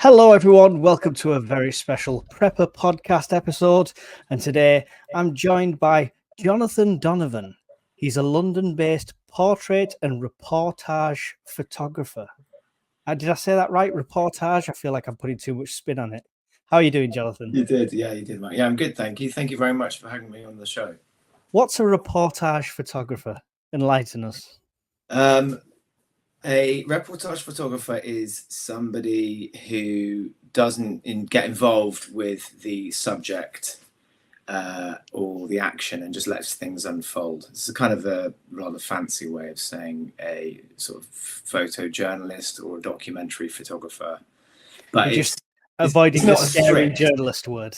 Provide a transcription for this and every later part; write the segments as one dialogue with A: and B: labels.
A: Hello, everyone. Welcome to a very special Prepper podcast episode. And today I'm joined by Jonathan Donovan. He's a London based portrait and reportage photographer. Did I say that right? Reportage? I feel like I'm putting too much spin on it. How are you doing, Jonathan?
B: You did, mate. Yeah, I'm good, thank you. Thank you very much for having me on the show.
A: What's a reportage photographer? Enlighten us.
B: A reportage photographer is somebody who doesn't get involved with the subject or the action and just lets things unfold. It's a kind of a rather fancy way of saying a sort of photojournalist or a documentary photographer. But
A: You're just avoiding the scary journalist word.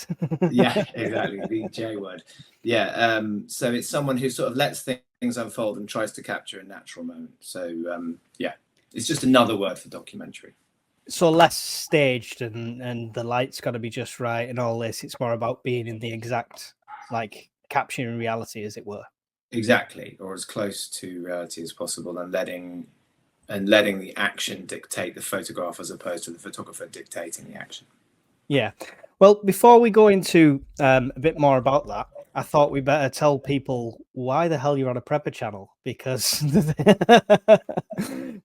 B: Yeah, exactly. The J word. Yeah. So it's someone who sort of lets things unfold and tries to capture a natural moment. So yeah, it's just another word for documentary.
A: So less staged and the light's got to be just right and all this. It's more about being in the exact, like, capturing reality, as it were.
B: Exactly, or as close to reality as possible, and letting the action dictate the photograph as opposed to the photographer dictating the action.
A: Yeah. Well, before we go into a bit more about that, I thought we better tell people why the hell you're on a Prepper channel, because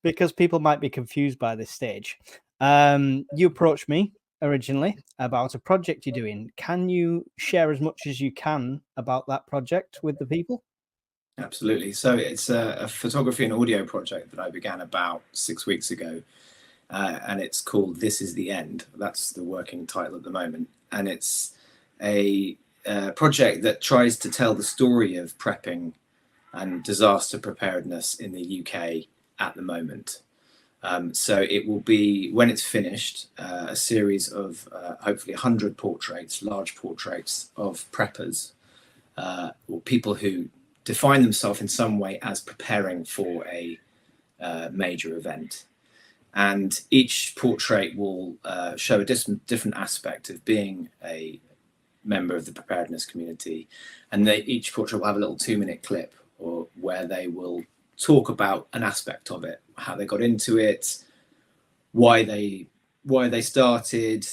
A: because people might be confused by this stage. You approached me originally about a project you're doing. Can you share as much as you can about that project with the people?
B: Absolutely. So it's a photography and audio project that I began about 6 weeks ago. And it's called This Is the End. That's the working title at the moment. And it's a project that tries to tell the story of prepping and disaster preparedness in the UK at the moment. So it will be, when it's finished, a series of hopefully 100 portraits, large portraits of preppers or people who define themselves in some way as preparing for a major event. And each portrait will show a different aspect of being a member of the preparedness community. And each portrait will have a little 2-minute clip or where they will talk about an aspect of it, how they got into it, why they started,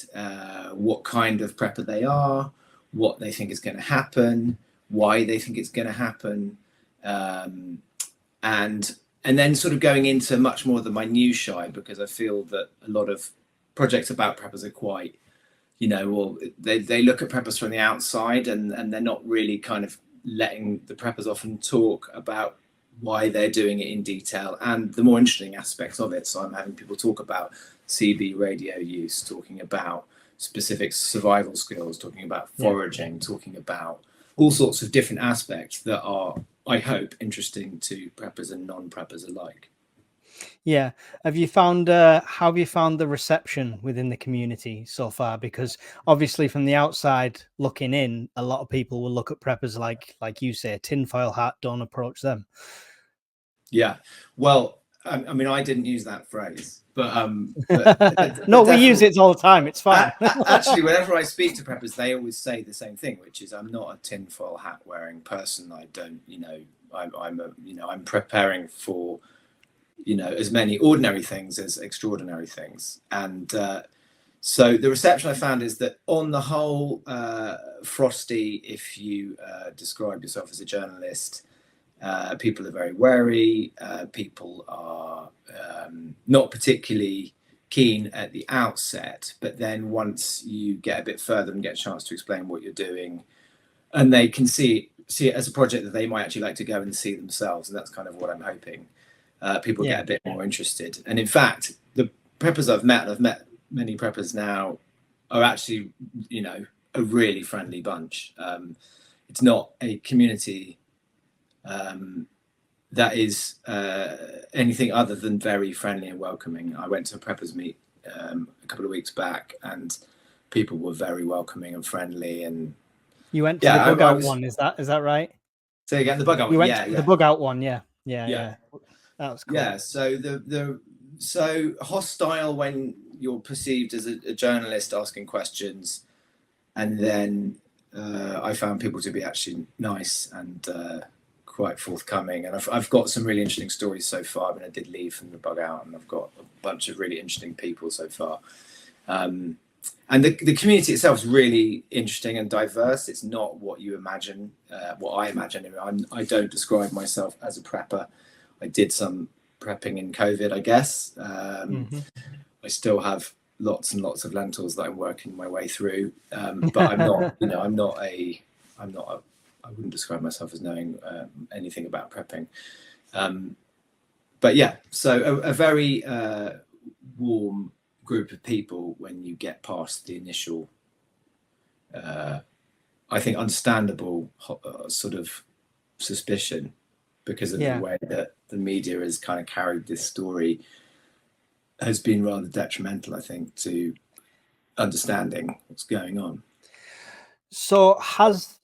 B: what kind of prepper they are, what they think is going to happen, why they think it's going to happen, and then sort of going into much more of the minutiae, because I feel that a lot of projects about preppers are quite, well, they look at preppers from the outside and they're not really kind of letting the preppers often talk about why they're doing it in detail and the more interesting aspects of it. So I'm having people talk about CB radio use, talking about specific survival skills, talking about foraging, talking about all sorts of different aspects that are, I hope, interesting to preppers and non-preppers alike.
A: Yeah. How have you found the reception within the community so far? Because obviously from the outside looking in, a lot of people will look at preppers like you say, tinfoil hat, don't approach them.
B: Yeah. Well, I mean, I didn't use that phrase, but
A: no, we use it all the time. It's fine.
B: Actually, whenever I speak to preppers, they always say the same thing, which is, I'm not a tinfoil hat wearing person. I don't, I'm preparing for, as many ordinary things as extraordinary things. And so the reception I found is that on the whole, frosty, if you describe yourself as a journalist. People are very wary. People are not particularly keen at the outset, but then once you get a bit further and get a chance to explain what you're doing, and they can see it as a project that they might actually like to go and see themselves, and that's kind of what I'm hoping. People get a bit more interested. And in fact, the preppers I've met many preppers now, are actually, a really friendly bunch. It's not a community that is anything other than very friendly and welcoming. I went to a preppers meet a couple of weeks back, and people were very welcoming and friendly. And
A: you went to the bug out one, is that right?
B: Say again, the bug out
A: one. You
B: went
A: to the bug out one, yeah.
B: That
A: was cool.
B: Yeah, so so hostile when you're perceived as a journalist asking questions, and then I found people to be actually nice and quite forthcoming, and I've got some really interesting stories so far. I mean, I did leave from the bug out, and I've got a bunch of really interesting people so far. And the community itself is really interesting and diverse. It's not what you imagine, what I imagine. I don't describe myself as a prepper. I did some prepping in COVID, I guess. I still have lots and lots of lentils that I'm working my way through. But I'm not, I wouldn't describe myself as knowing anything about prepping. But yeah, so a very warm group of people when you get past the initial, I think, understandable sort of suspicion because of the way that the media has kind of carried this story has been rather detrimental, I think, to understanding what's going on.
A: So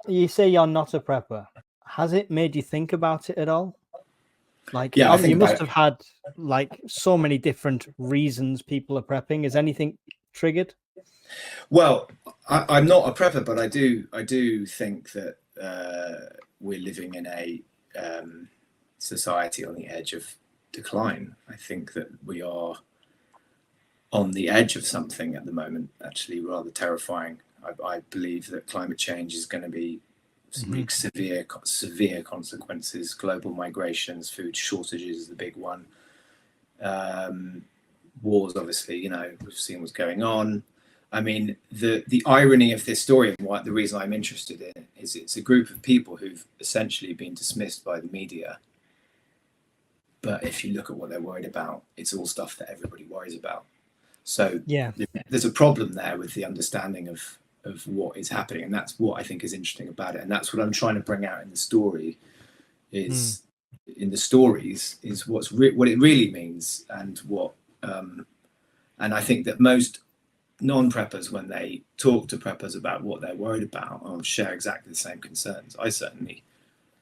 A: you say you're not a prepper, has it made you think about it at all? Like,
B: yeah,
A: you must have had like so many different reasons people are prepping. Is anything triggered?
B: Well, I'm not a prepper, but I do think that we're living in a society on the edge of decline. I think that we are on the edge of something at the moment, actually rather terrifying. I believe that climate change is going to be severe consequences. Global migrations, food shortages is the big one. Wars, obviously, we've seen what's going on. I mean, the irony of this story and the reason I'm interested in it is it's a group of people who've essentially been dismissed by the media. But if you look at what they're worried about, it's all stuff that everybody worries about. So there's a problem there with the understanding of what is happening, and that's what I think is interesting about it, and that's what I'm trying to bring out in the story. In the stories is what it really means, and what and I think that most non-preppers, when they talk to preppers about what they're worried about, share exactly the same concerns. I certainly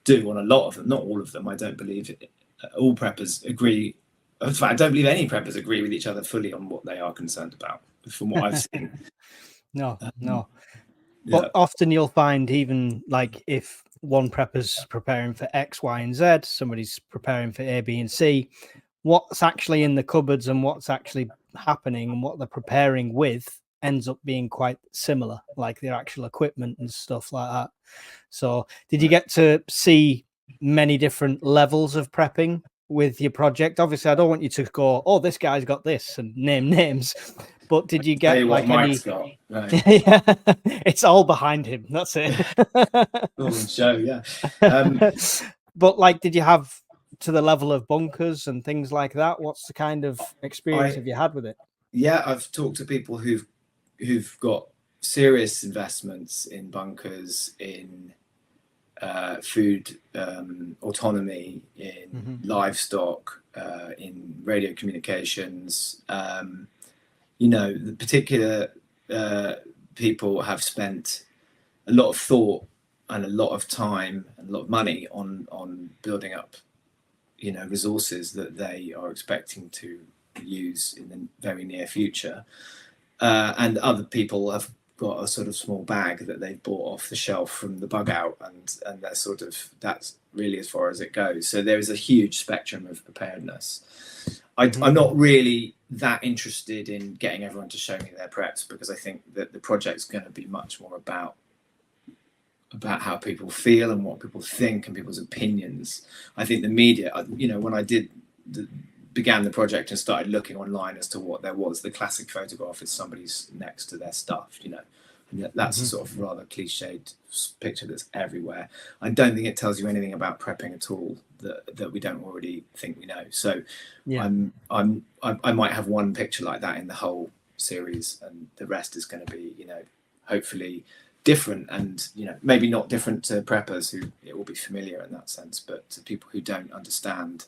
B: do on a lot of them, not all of them. I don't believe all preppers agree. In fact, I don't believe any preppers agree with each other fully on what they are concerned about, from what I've seen.
A: No. But often you'll find, even like if one prepper's preparing for X, Y, and Z, somebody's preparing for A, B, and C, what's actually in the cupboards and what's actually happening and what they're preparing with ends up being quite similar, like their actual equipment and stuff like that. So did you get to see many different levels of prepping with your project? Obviously, I don't want you to go, oh, this guy's got this and name names, but did you get like
B: Mike's got? Right.
A: Yeah, it's all behind him. That's it.
B: All in show, yeah.
A: But like, did you have to the level of bunkers and things like that? What's the kind of experience have you had with it?
B: Yeah, I've talked to people who've got serious investments in bunkers, in food autonomy, in livestock, in radio communications. The particular people have spent a lot of thought and a lot of time and a lot of money on building up, resources that they are expecting to use in the very near future. And other people have got a sort of small bag that they've bought off the shelf from the bug out, and that's really as far as it goes. So there is a huge spectrum of preparedness. I'm not really that interested in getting everyone to show me their preps, because I think that the project's going to be much more about how people feel and what people think and people's opinions. I think the media, when I began the project and started looking online as to what there was, the classic photograph is somebody's next to their stuff, and that's a sort of rather cliched picture that's everywhere. I don't think it tells you anything about prepping at all that we don't already think we know. So I might have one picture like that in the whole series, and the rest is going to be, hopefully different, and maybe not different to preppers who it will be familiar in that sense, but to people who don't understand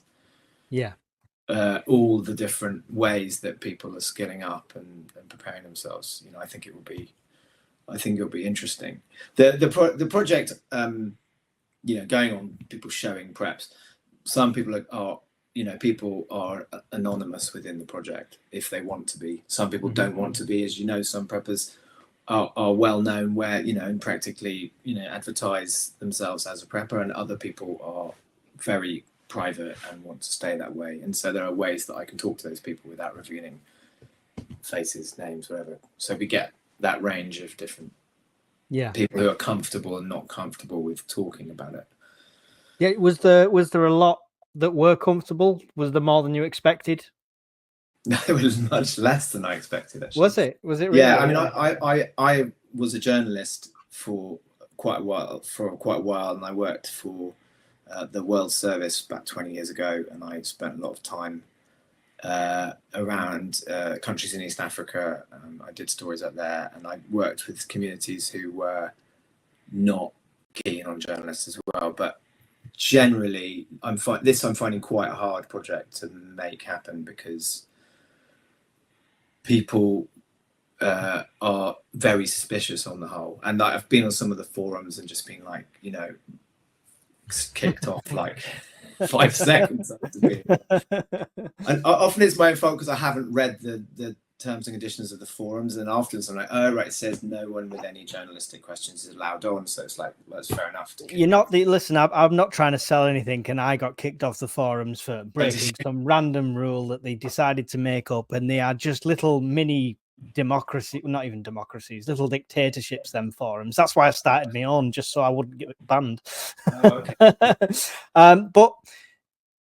B: all the different ways that people are skilling up and preparing themselves. I think it'll be interesting. The project, going on, people showing preps. Some people people are anonymous within the project if they want to be. Some people don't want to be, as some preppers are well known, where and practically advertise themselves as a prepper, and other people are very private and want to stay that way. And so there are ways that I can talk to those people without revealing faces, names, whatever. So we get that range of different people who are comfortable and not comfortable with talking about it.
A: Yeah, was there a lot that were comfortable? Was there more than you expected?
B: It was much less than I expected, actually.
A: Was it? Was it really?
B: Yeah, I mean, I was a journalist for quite a while, and I worked for the World Service about 20 years ago, and I spent a lot of time around countries in East Africa. I did stories out there, and I worked with communities who were not keen on journalists as well. But generally, I'm finding quite a hard project to make happen, because people are very suspicious on the whole. And I've been on some of the forums and just been like, kicked off like 5 seconds. And often it's my own fault because I haven't read the terms and conditions of the forums, and afterwards I'm like, oh right, it says no one with any journalistic questions is allowed on, so it's like, well, that's fair enough.
A: You're not listen, I'm not trying to sell anything, and I got kicked off the forums for breaking some random rule that they decided to make up, and they are just little mini democracy, not even democracies, little dictatorships, them forums. That's why I started my own, just so I wouldn't get banned.
B: Oh, okay.
A: But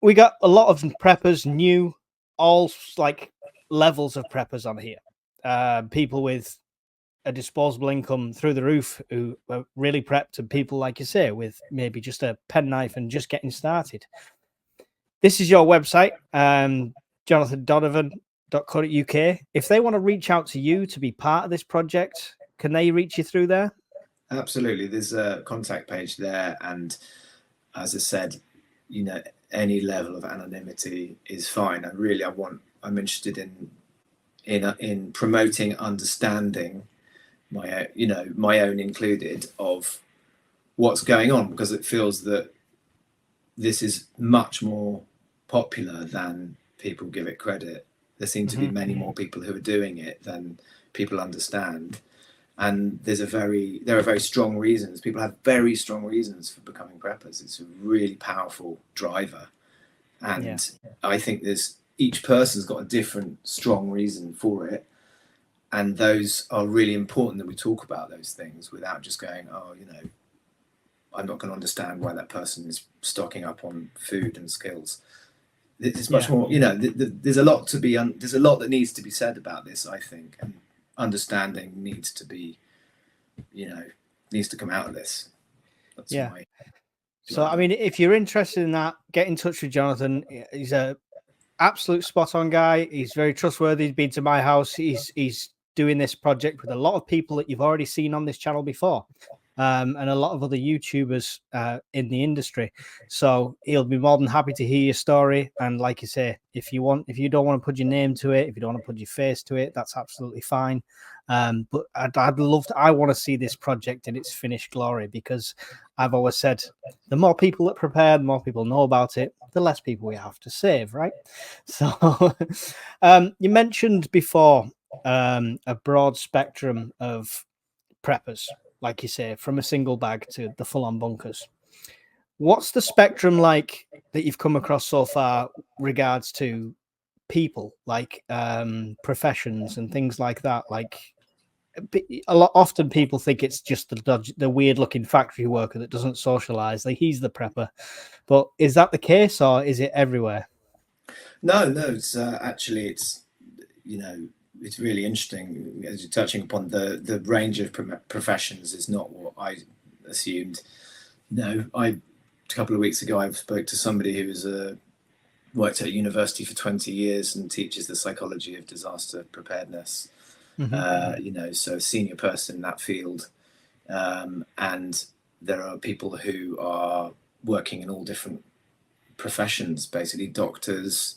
A: we got a lot of preppers, new, all like levels of preppers on here. People with a disposable income through the roof who are really prepped, and people, like you say, with maybe just a penknife and just getting started. This is your website, jonathandonovan.co.uk. If they want to reach out to you to be part of this project, can they reach you through there?
B: Absolutely. There's a contact page there, and as I said, any level of anonymity is fine. I'm interested in promoting understanding, my own included, of what's going on, because it feels that this is much more popular than people give it credit. There seem to be many more people who are doing it than people understand. And there are very strong reasons. People have very strong reasons for becoming preppers. It's a really powerful driver. And I think each person's got a different strong reason for it. And those are really important, that we talk about those things without just going, I'm not going to understand why that person is stocking up on food and skills. It's much more, there's a lot that needs to be said about this, I think. And understanding needs to be, needs to come out of this. That's
A: So, I mean, if you're interested in that, get in touch with Jonathan. He's a absolute spot on guy. He's very trustworthy. He's been to my house. He's doing this project with a lot of people that you've already seen on this channel before, and a lot of other YouTubers in the industry. So he'll be more than happy to hear your story. And like you say, if you don't want to put your name to it, if you don't want to put your face to it, that's absolutely fine. But I want to see this project in its finished glory, because I've always said the more people that prepare, the more people know about it, the less people we have to save, right? So you mentioned before a broad spectrum of preppers, like you say, from a single bag to the full-on bunkers. What's the spectrum like that you've come across so far regards to people, like professions and things like that? Like often people think it's just the weird looking factory worker that doesn't socialize, like he's the prepper. But is that the case, or is it everywhere?
B: No, it's actually, it's really interesting, as you're touching upon. The range of professions is not what I assumed. A couple of weeks ago, I spoke to somebody who was worked at university for 20 years and teaches the psychology of disaster preparedness. So a senior person in that field. And there are people who are working in all different professions, basically doctors.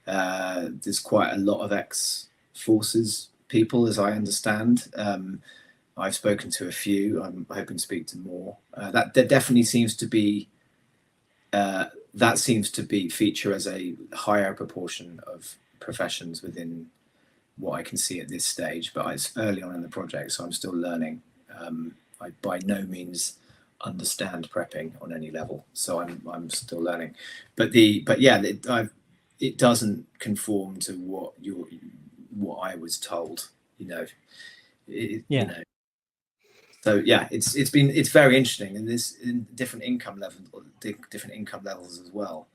B: There's quite a lot of ex-forces people, as I understand. I've spoken to a few. I'm hoping to speak to more. There definitely seems to be feature as a higher proportion of professions within what I can see at this stage, but it's early on in the project, so I'm still learning. I by no means understand prepping on any level, so I'm still learning. But it doesn't conform to what what I was told,
A: Yeah.
B: you know. So yeah, it's very interesting, and there's different income levels as well.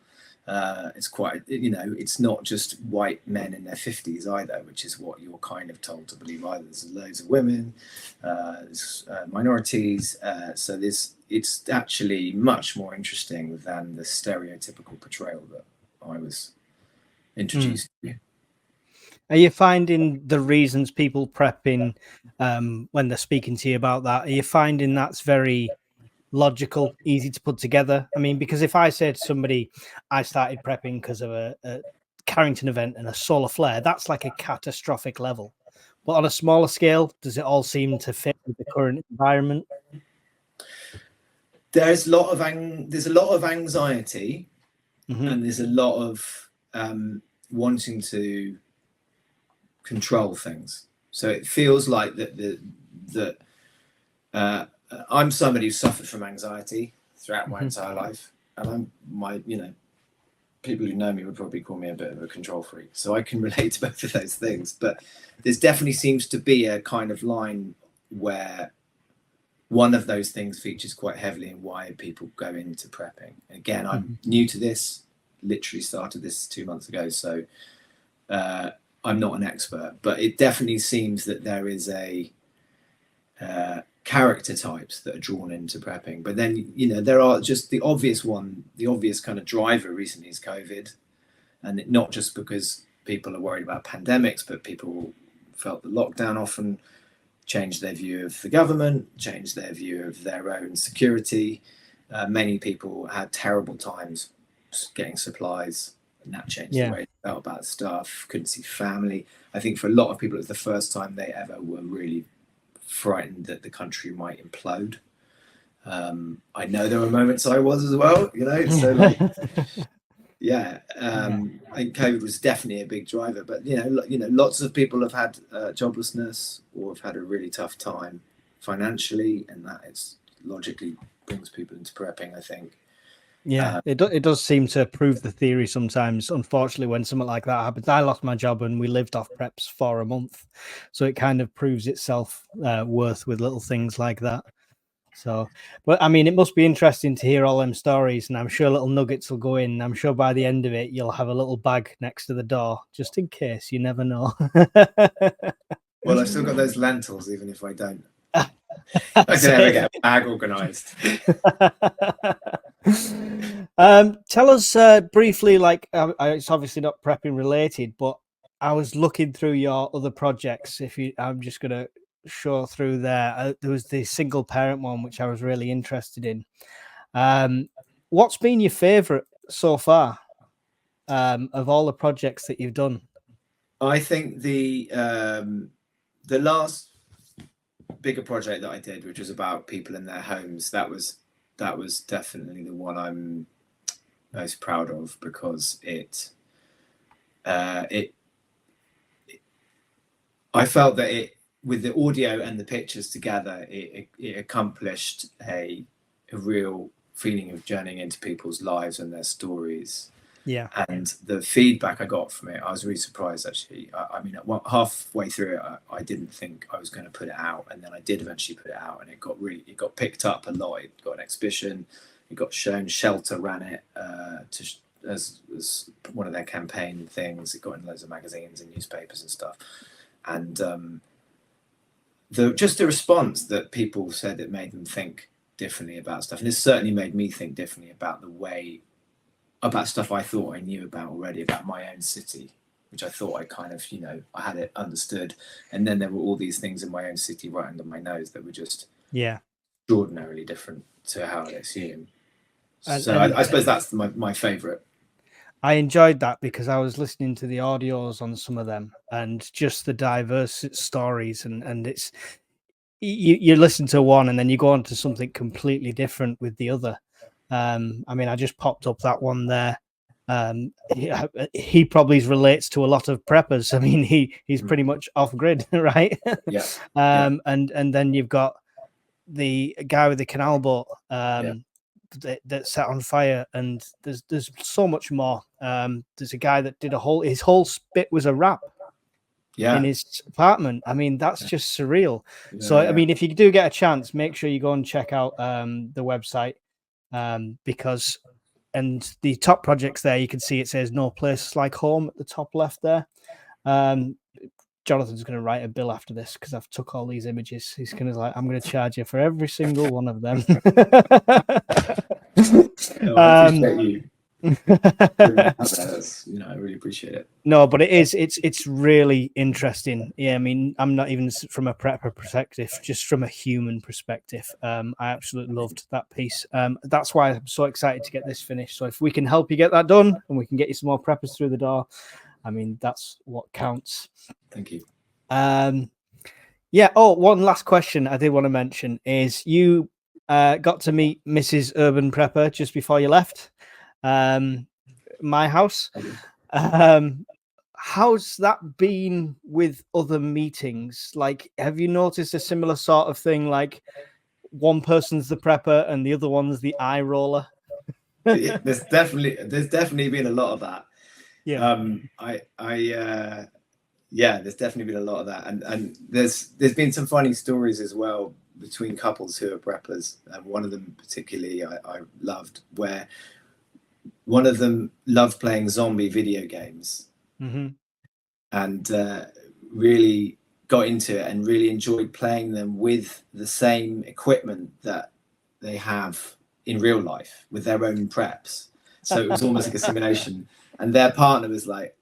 B: It's quite, it's not just white men in their 50s either, which is what you're kind of told to believe either. There's loads of women, there's minorities, so it's actually much more interesting than the stereotypical portrayal that I was introduced to.
A: Are you finding the reasons people prepping when they're speaking to you about that, are you finding that's very logical, easy to put together? I mean, because if I say to somebody, I started prepping because of a Carrington event and a solar flare, that's like a catastrophic level. But on a smaller scale, does it all seem to fit with the current environment?
B: There's a lot of anxiety, and there's a lot of wanting to control things. So it feels like that I'm somebody who suffered from anxiety throughout my entire life, and people who know me would probably call me a bit of a control freak. So I can relate to both of those things. But there's definitely seems to be a kind of line where one of those things features quite heavily in why people go into prepping. Again, I'm new to this, literally started this 2 months ago. So I'm not an expert, but it definitely seems that there is a character types that are drawn into prepping. But then, there are just the obvious kind of driver recently is COVID. And not just because people are worried about pandemics, but people felt the lockdown often changed their view of the government, changed their view of their own security. Many people had terrible times getting supplies, and that changed the way they felt about stuff, couldn't see family. I think for a lot of people, it was the first time they ever were really frightened that the country might implode. I know there were moments I was as well, so like, I think COVID was definitely a big driver, but lots of people have had joblessness or have had a really tough time financially, and that it's logically brings people into prepping, I think.
A: It does seem to prove the theory sometimes. Unfortunately, when something like that happens, I lost my job and we lived off preps for a month, so it kind of proves itself worth with little things like that. So, but I mean, it must be interesting to hear all them stories, and I'm sure little nuggets will go in. I'm sure by the end of it, you'll have a little bag next to the door, just in case. You never know.
B: Well, I've still got those lentils, even if I don't. I can never get a bag organised.
A: Tell us briefly, like it's obviously not prepping related, but I was looking through your other projects. I'm just going to show through there. There was the single parent one, which I was really interested in. What's been your favourite so far of all the projects that you've done?
B: I think the last bigger project that I did, which was about people in their homes, that was definitely the one I'm most proud of, because I felt that it, with the audio and the pictures together, it accomplished a real feeling of journeying into people's lives and their stories.
A: Yeah.
B: And the feedback I got from it, I was really surprised, actually. I mean, halfway through it, I didn't think I was going to put it out, and then I did eventually put it out, and it got picked up a lot. It got an exhibition, it got shown. Shelter ran it as one of their campaign things. It got in loads of magazines and newspapers and stuff, and just the response that people said, it made them think differently about stuff, and it certainly made me think differently about about stuff I thought I knew about already, about my own city, which I thought I kind of, I had it understood. And then there were all these things in my own city right under my nose that were just extraordinarily different to how I assumed. So I suppose that's my favourite.
A: I enjoyed that because I was listening to the audios on some of them, and just the diverse stories, and it's you listen to one and then you go on to something completely different with the other. I mean, I just popped up that one there. He probably relates to a lot of preppers. I mean, he's pretty much off grid, right?
B: Yeah.
A: And then you've got the guy with the canal boat that set on fire, and there's so much more. There's a guy that did his whole spit was a rap. in his apartment. I mean, that's just surreal. So, I mean, if you do get a chance, make sure you go and check out the website, because, and the top projects there, you can see it says "No Place Like Home" at the top left there. Jonathan's going to write a bill after this because I've took all these images. He's going to like, I'm going to charge you for every single one of them.
B: I appreciate you. I really appreciate it.
A: No, but it's really interesting. Yeah, I mean, I'm not even from a prepper perspective, just from a human perspective. I absolutely loved that piece. That's why I'm so excited to get this finished. So if we can help you get that done and we can get you some more preppers through the door, I mean, that's what counts.
B: Thank you.
A: Yeah. Oh, one last question I did want to mention is you got to meet Mrs. Urban Prepper just before you left my house. How's that been with other meetings? Like, have you noticed a similar sort of thing? Like, one person's the prepper and the other one's the eye roller.
B: There's definitely been a lot of that.
A: Yeah.
B: There's definitely been a lot of that, and there's been some funny stories as well between couples who are preppers. One of them particularly I loved, where one of them loved playing zombie video games, and really got into it and really enjoyed playing them with the same equipment that they have in real life with their own preps. So it was almost like a simulation. And their partner was like,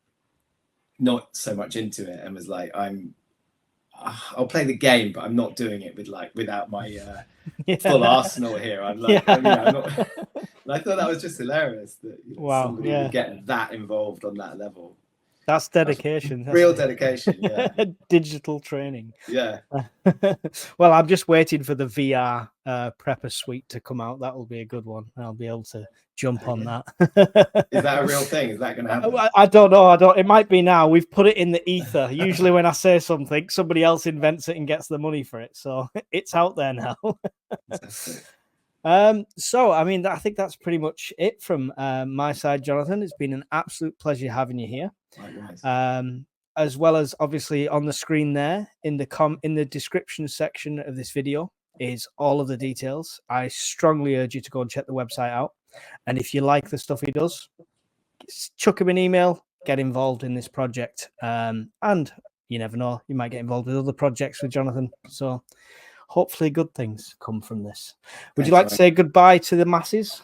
B: not so much into it, and was like, I'll play the game, but I'm not doing it without my full arsenal here. I'm like, I'm not. And I thought that was just hilarious that somebody would get that involved on that level.
A: That's dedication.
B: That's real dedication. Yeah.
A: Digital training.
B: Yeah.
A: Well, I'm just waiting for the VR prepper suite to come out. That will be a good one. I'll be able to jump on that.
B: Is that a real thing? Is that going to happen?
A: I don't know. It might be now. We've put it in the ether. Usually when I say something, somebody else invents it and gets the money for it. So it's out there now. So, I mean, I think that's pretty much it from my side, Jonathan. It's been an absolute pleasure having you here.
B: Likewise.
A: As well as obviously on the screen there in the description section of this video is all of the details. I strongly urge you to go and check the website out. And if you like the stuff he does, chuck him an email, get involved in this project. And you never know, you might get involved with other projects with Jonathan. So hopefully good things come from this. Would you like to say goodbye to the masses?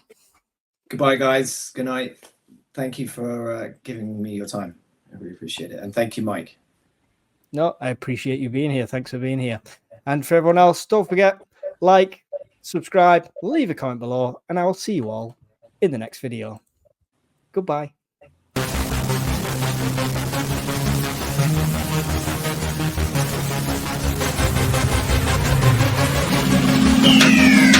B: Goodbye, guys. Good night. Thank you for giving me your time. I really appreciate it. And thank you, Mike.
A: No, I appreciate you being here. Thanks for being here. And for everyone else, don't forget, like, subscribe, leave a comment below, and I will see you all in the next video. Goodbye.
C: Yeah.